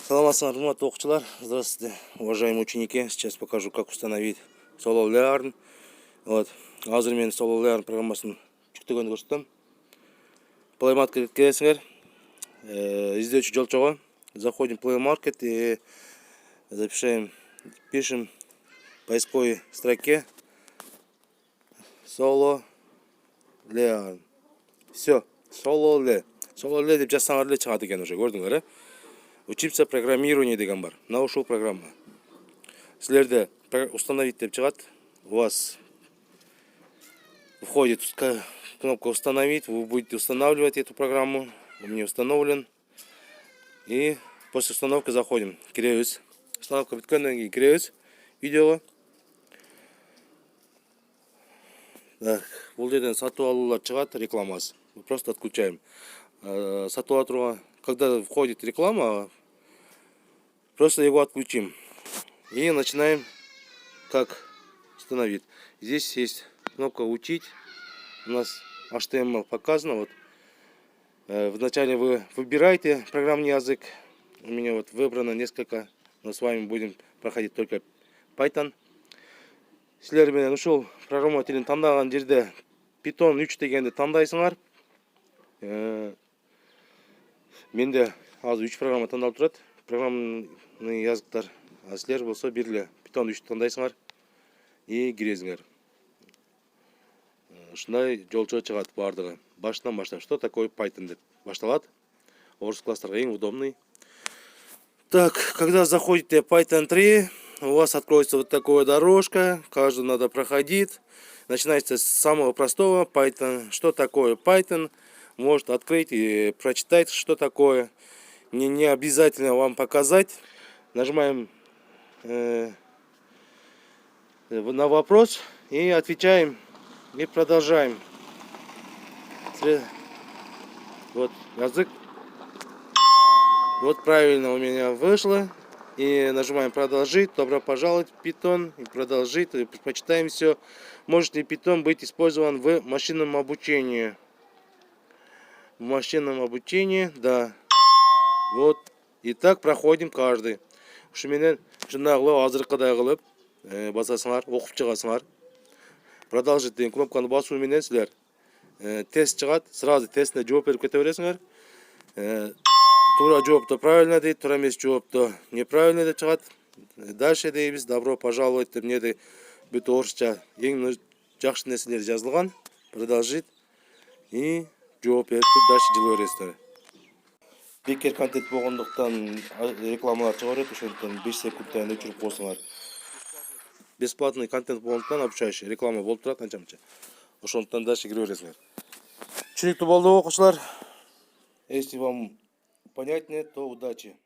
Саламатсыздар, урматтуу окуучулар. Здравствуйте, уважаемые ученики. Сейчас покажу, как установить Solo Learn. Вот. Азыр мен Solo Learn программасын жүктөгөндү көрсөтөм. Play Market келесиңер. Издөөчү жолчого. Заходим в Play Market и пишем в поисковой строке Solo Learn. Все, Solo Learn деп жазсаңар эле чыгат экен уже, көрдүңөр, Учиться программированию деген бар. Мына ушул программа. Силерде установить деп чыгат. У вас входит кнопка установить. Вы будете устанавливать эту программу. У меня установлен. И после установки заходим. Киребиз. Установка бүткөндөн кийин киребиз видеого. Так, бул жерден сатып алуулар чыгат, рекламасы. Мы просто отключаем. Сатып ала турган, когда входит реклама, просто его отключим. И начинаем как установить. Здесь есть кнопка учить. У нас HTML показано. Вот. Вначале вы выбираете программный язык. У меня вот выбрано несколько. Но с вами будем проходить только Python. Силер менен ушул программа тилин тандаган жерде Python 3 дегенди тандайсыңар. Менде азыр 3 программа тандалып турат. Программный языктар. А силер болсо бир эле Python 3 тандайсыңар и киресиңер. Ушундай жолчо чыгат бардыгы. Баштан баштап, что такое Python деп башталат. Орус класстарга эң удобный. Так, когда заходите в Python 3, у вас откроется вот такая дорожка. Каждую надо проходить. Начинается с самого простого Python. Что такое Python? Может открыть и прочитать, что такое. Не обязательно вам показать. Нажимаем на вопрос и отвечаем. И продолжаем. Вот язык. Вот правильно у меня вышло. И нажимаем продолжить. Добро пожаловать в Python. И продолжить. И почитаем все. Может ли Python быть использован в машинном обучении? В машинном обучении, да. Вот. И так проходим каждый. Ушуменен жынагылы азыркыдай кылып басасыңар, окуп чыгасыңар. Продолжить деген кнопканы басуу менен силер тест чыгат. Сразу тестине жооп берип кете бересиңер. Тура жоопто правильно дейт, тура эмес жоопто неправильно деп чыгат. Дальше дейбиз, добро пожаловать деп эмне бүт орусча эң жакшы нерселер жазылган. Продолжить и жооп берип дальше жылы бересиңер. Бекер контент болгондуктан рекламалар чыга берет, ошондуктан 5 секундтан өчүрүп койсоңар. Бесплатный контент болгондуктан обучающий реклама болуп турат анча-мынча. Ошондуктан дальше кире бересиңер. Түшүнүктүү болду окуучулар. Если вам понятнее, то удачи.